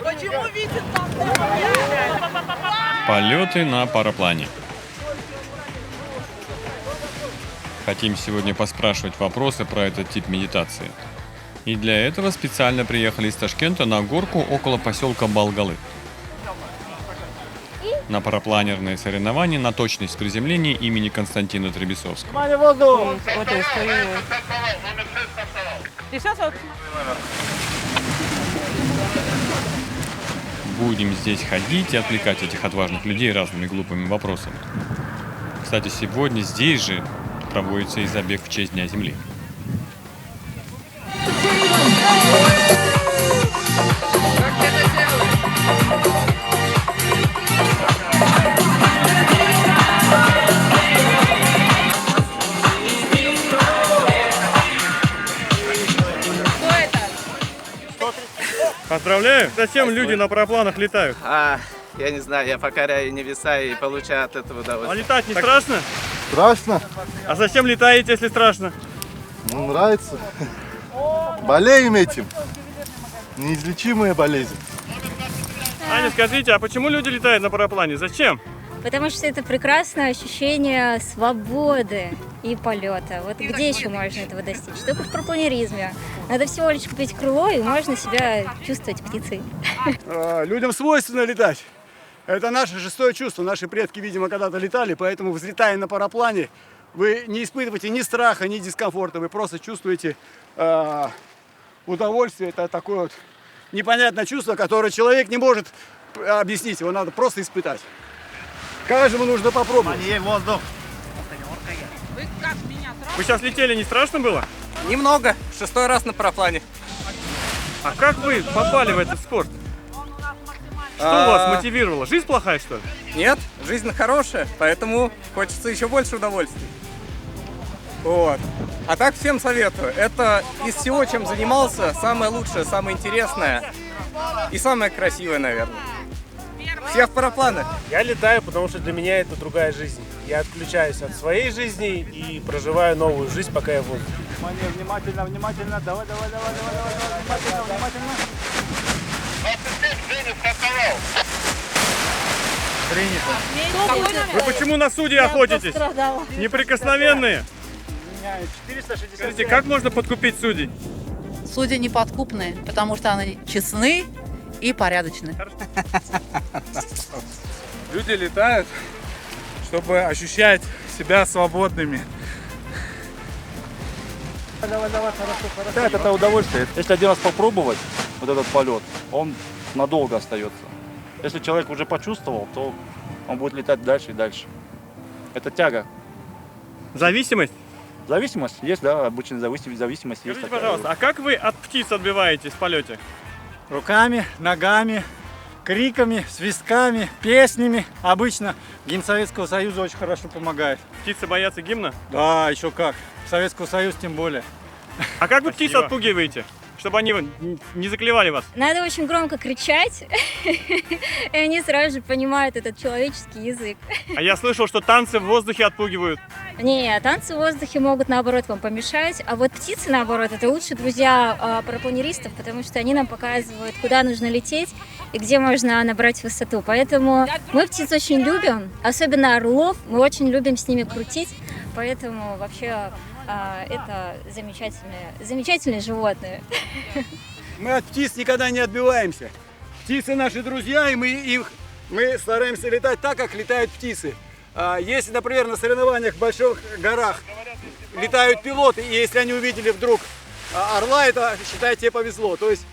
Почему видит там? Полеты на параплане. Хотим сегодня поспрашивать вопросы про этот тип медитации. И для этого специально приехали из Ташкента на горку около поселка Болгалы. На парапланерные соревнования на точность приземления имени Константина Требесовского. Будем здесь ходить и отвлекать этих отважных людей разными глупыми вопросами. Кстати, сегодня здесь же проводится и забег в честь Дня Земли. Поздравляю! Зачем люди на парапланах летают? Я не знаю, я покоряю небеса и получаю от этого А удовольствие. летать не страшно? Страшно? А зачем летаете, если страшно? Ну, нравится. Болеем этим. Неизлечимая болезнь. Аня, скажите, а почему люди летают на параплане? Зачем? Потому что это прекрасное ощущение свободы и полета. Вот где еще можно этого достичь? Только в парапланеризме. Надо всего лишь купить крыло, и можно себя чувствовать птицей. Людям свойственно летать. Это наше шестое чувство. Наши предки, видимо, когда-то летали, поэтому, взлетая на параплане, вы не испытываете ни страха, ни дискомфорта. Вы просто чувствуете удовольствие. Это такое вот непонятное чувство, которое человек не может объяснить. Его надо просто испытать. Каждому нужно попробовать. Воздух. Вы сейчас летели, не страшно было? Немного. 6-й раз на параплане. А как вы попали в этот спорт? Что вас мотивировало? Жизнь плохая, что ли? Нет, жизнь хорошая, поэтому хочется еще больше удовольствий. Вот. А так всем советую. Это из всего, чем занимался, самое лучшее, самое интересное и самое красивое, наверное. Все в парапланы. Я летаю, потому что для меня это другая жизнь. Я отключаюсь от своей жизни и проживаю новую жизнь, пока я в воздухе. Внимательно, внимательно. Давай, внимательно, внимательно. Вы почему на судей охотитесь? Неприкосновенные. Скажите, как можно подкупить судей? Судьи неподкупные, потому что они честны и порядочны. Люди летают, чтобы ощущать себя свободными. Это удовольствие. Если один раз попробовать вот этот полет, он надолго остается. Если человек уже почувствовал, то он будет летать дальше и дальше. Это тяга. Зависимость? Зависимость есть, да, обычная зависимость есть. Скажите, пожалуйста, а как вы от птиц отбиваетесь в полете? Руками, ногами, криками, свистками, песнями. Обычно гимн Советского Союза очень хорошо помогает. Птицы боятся гимна? Да, еще как. Советского Союза тем более. А как вы птиц отпугиваете, чтобы они не заклевали вас? Надо очень громко кричать, и они сразу же понимают этот человеческий язык. А я слышал, что танцы в воздухе отпугивают. Не, танцы в воздухе могут, наоборот, вам помешать, а вот птицы, наоборот, это лучшие друзья парапланеристов, потому что они нам показывают, куда нужно лететь и где можно набрать высоту. Поэтому мы птиц очень любим, особенно орлов, мы очень любим с ними крутить, поэтому вообще это замечательные животные. Мы от птиц никогда не отбиваемся. Птицы наши друзья, и мы стараемся летать так, как летают птицы. Если, например, на соревнованиях в больших горах летают пилоты, и если они увидели вдруг орла, это, считайте, тебе повезло. То есть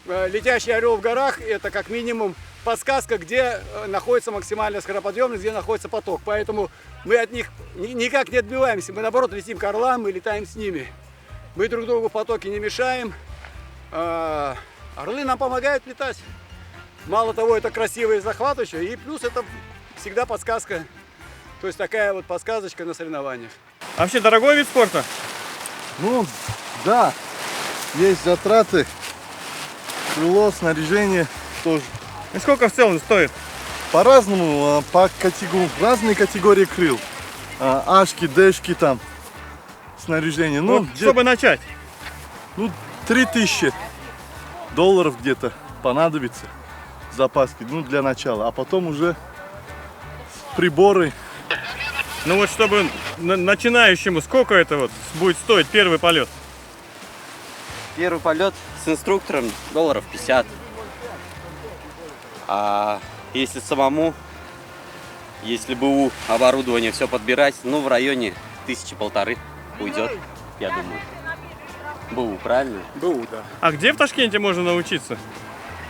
летящий орел в горах – это как минимум подсказка, где находится максимальная скороподъемность, где находится поток. Поэтому мы от них никак не отбиваемся. Мы, наоборот, летим к орлам, мы летаем с ними. Мы друг другу в потоке не мешаем. Орлы нам помогают летать. Мало того, это красиво и захватывающе, и плюс это всегда подсказка. То есть такая вот подсказочка на соревнованиях. А вообще дорогой вид спорта? Ну, да. Есть затраты. Крыло, снаряжение тоже. И сколько в целом стоит? По-разному, разные категории крыл. Ашки, дэшки там, снаряжение. Ну, чтобы начать? Ну, 3000 долларов где-то понадобится запаски, ну, для начала. А потом уже приборы. Ну вот чтобы начинающему, сколько это вот будет стоить первый полет? Первый полет с инструктором долларов 50. А если самому, если БУ оборудование все подбирать, ну в районе 1000-1500 уйдет, я думаю. БУ, правильно? БУ, да. А где в Ташкенте можно научиться?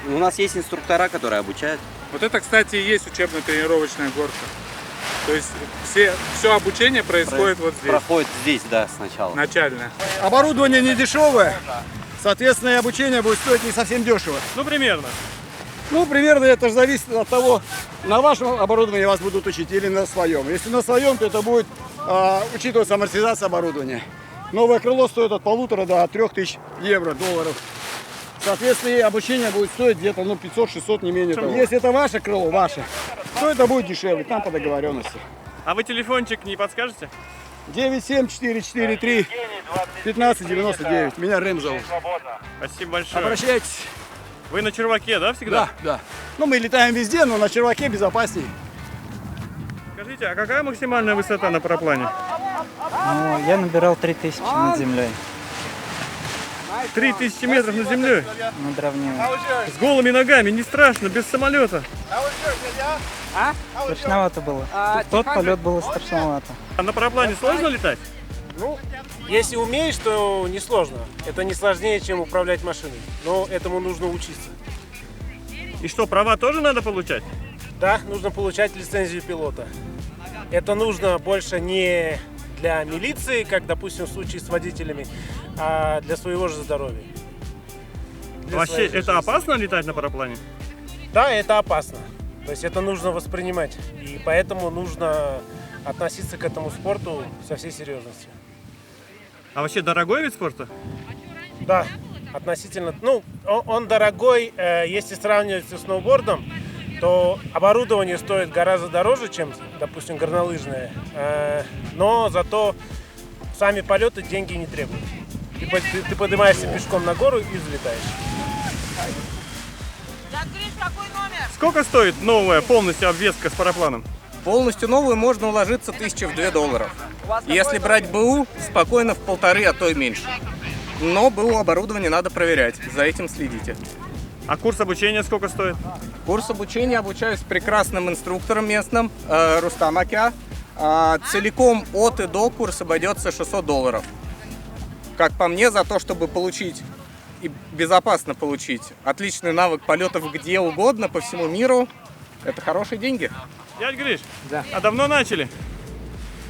У нас есть инструктора, которые обучают. Вот это, кстати, и есть учебно-тренировочная горка. То есть все обучение происходит вот здесь. Проходит здесь, да, сначала. Начальное. Оборудование не дешевое, соответственно, и обучение будет стоить не совсем дешево. Ну, примерно. Ну, примерно это же зависит от того, на вашем оборудовании вас будут учить или на своем. Если на своем, то это будет учитываться амортизация оборудования. Новое крыло стоит от 1500 до 3000 евро, долларов. Соответственно, и обучение будет стоить где-то 500-600, не менее того. Если это ваше крыло, ваше, то это будет дешевле, там по договоренности. А вы телефончик не подскажете? 97443 1599. Меня Рэм зовут. Спасибо большое. Обращайтесь. Вы на черваке, да, всегда? Да. Ну, мы летаем везде, но на черваке безопаснее. Скажите, а какая максимальная высота на параплане? Ну, я набирал 3000 над землей. 3000 метров над землей? Над равниной. С голыми ногами, не страшно, без самолета? Страшновато было. Тот полет было страшновато. А на параплане сложно летать? Ну, если умеешь, то несложно. Это не сложнее, чем управлять машиной. Но этому нужно учиться. И что, права тоже надо получать? Да, нужно получать лицензию пилота. Это нужно больше не для милиции, как, допустим, в случае с водителями, а для своего же здоровья. Вообще, это опасно летать на параплане? Да, это опасно. То есть это нужно воспринимать. И поэтому нужно относиться к этому спорту со всей серьезностью. А вообще дорогой вид спорта? Да, относительно. Ну, он дорогой, если сравнивать со сноубордом, то оборудование стоит гораздо дороже, чем, допустим, горнолыжное. Но зато сами полеты деньги не требуют. Ты поднимаешься пешком на гору и взлетаешь. Сколько стоит новая полностью обвеска с парапланом? Полностью новую можно уложиться $1002. Если брать БУ, спокойно в 1,5, а то и меньше. Но БУ оборудование надо проверять, за этим следите. А курс обучения сколько стоит? Курс обучения обучаюсь прекрасным инструктором местным, Рустам Акя. Целиком от и до курс обойдется $600. Как по мне, за то, чтобы получить и безопасно получить отличный навык полетов где угодно по всему миру, это хорошие деньги. Дядь Гриш, да. А давно начали?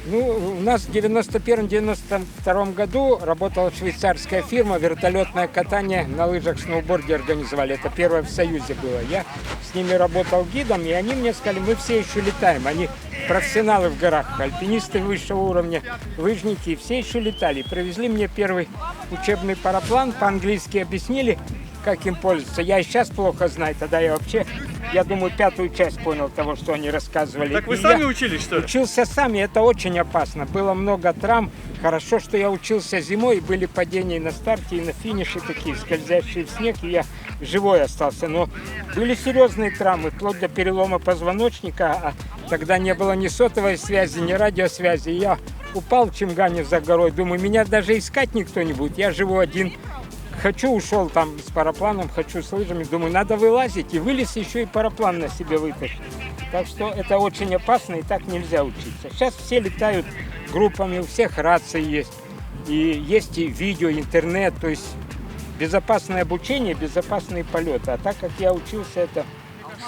Ну, у нас в 91-92 году работала швейцарская фирма, вертолетное катание на лыжах, сноуборде организовали. Это первое в Союзе было. Я с ними работал гидом, и они мне сказали, мы все еще летаем. Они профессионалы в горах, альпинисты высшего уровня, лыжники, все еще летали. Привезли мне первый учебный параплан, по-английски объяснили, как им пользоваться. Я и сейчас плохо знаю, тогда я вообще, я думаю, 5-ю часть понял того, что они рассказывали. Так вы И сами я учились, что ли? Учился сам, и это очень опасно. Было много травм. Хорошо, что я учился зимой, и были падения на старте, и на финише такие, скользящие в снег, и я живой остался. Но были серьезные травмы, вплоть до перелома позвоночника, а тогда не было ни сотовой связи, ни радиосвязи. И я упал в Чимгане за горой, думаю, меня даже искать никто не будет, я живу один. Хочу, ушел там с парапланом, хочу с лыжами, думаю, надо вылазить, и вылез еще и параплан на себе вытащить. Так что это очень опасно, и так нельзя учиться. Сейчас все летают группами, у всех рации есть, и есть и видео, интернет, то есть безопасное обучение, безопасные полеты. А так как я учился, это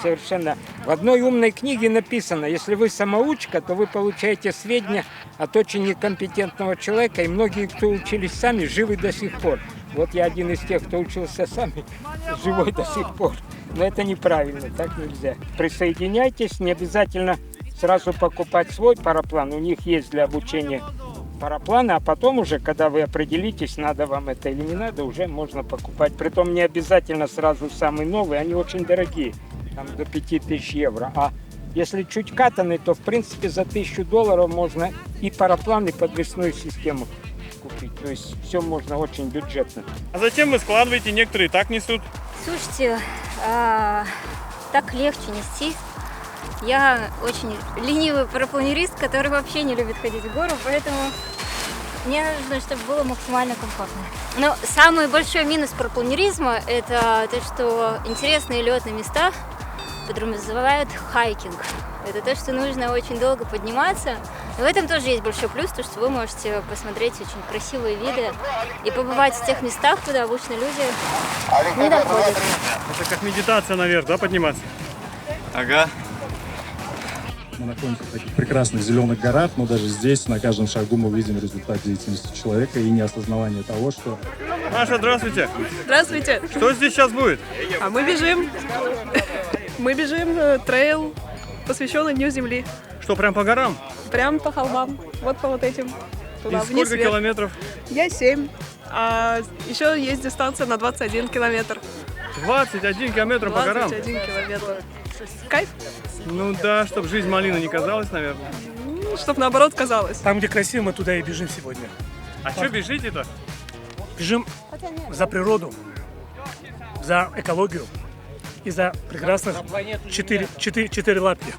совершенно... В одной умной книге написано, если вы самоучка, то вы получаете сведения от очень некомпетентного человека, и многие, кто учились сами, живы до сих пор. Вот я один из тех, кто учился сам, живой до сих пор. Но это неправильно, так нельзя. Присоединяйтесь, не обязательно сразу покупать свой параплан. У них есть для обучения параплана, а потом уже, когда вы определитесь, надо вам это или не надо, уже можно покупать. Притом не обязательно сразу самый новый, они очень дорогие, там до 5000 евро. А если чуть катанный, то в принципе за $1000 можно и параплан, и подвесную систему купить. То есть все можно очень бюджетно. А зачем вы складываете? Некоторые и так несут. Слушайте, так легче нести. Я очень ленивый парапланерист, который вообще не любит ходить в гору, поэтому мне нужно, чтобы было максимально комфортно. Но самый большой минус парапланеризма – это то, что интересные летные места подразумевают хайкинг. Это то, что нужно очень долго подниматься. И в этом тоже есть большой плюс, то, что вы можете посмотреть очень красивые виды и побывать в тех местах, куда обычно люди не доходят. Это как медитация наверх, да, подниматься? Ага. Мы находимся в таких прекрасных зеленых горах, но даже здесь на каждом шагу мы видим результат деятельности человека и неосознавание того, что... Маша, здравствуйте. Здравствуйте. Что здесь сейчас будет? А мы бежим. Мы бежим трейл, посвященный Дню Земли. Что, прям по горам? Прям по холмам. Вот по вот этим. Туда, И вниз, сколько вверх. километров? Я 7. А еще есть дистанция на 21 километр. 21 километр по горам? 21 километр. Кайф? Ну да, чтобы жизнь малина не казалась, наверное. Чтоб наоборот казалось. Там, где красиво, мы туда и бежим сегодня. А что бежите-то? Бежим за природу, за экологию и за прекрасных четыре лапки.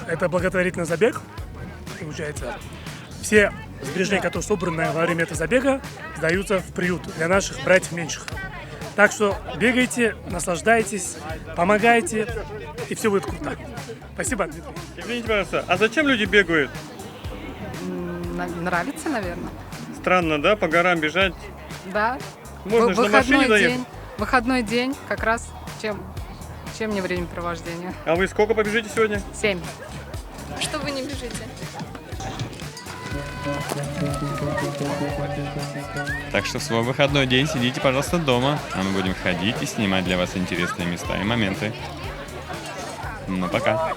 Это благотворительный забег. Получается, все сбережения, которые собраны во время этого забега, сдаются в приют для наших братьев меньших. Так что бегайте, наслаждайтесь, помогайте, и все будет круто. Спасибо, Дмитрий. Извините, пожалуйста, а зачем люди бегают? Нравится, наверное. Странно, да, по горам бежать? Да. Можно же на машине доехать. Выходной день, как раз чем не времяпровождение. А вы сколько побежите сегодня? 7. Что вы не бежите? Так что в свой выходной день сидите, пожалуйста, дома, а мы будем ходить и снимать для вас интересные места и моменты. Ну, пока.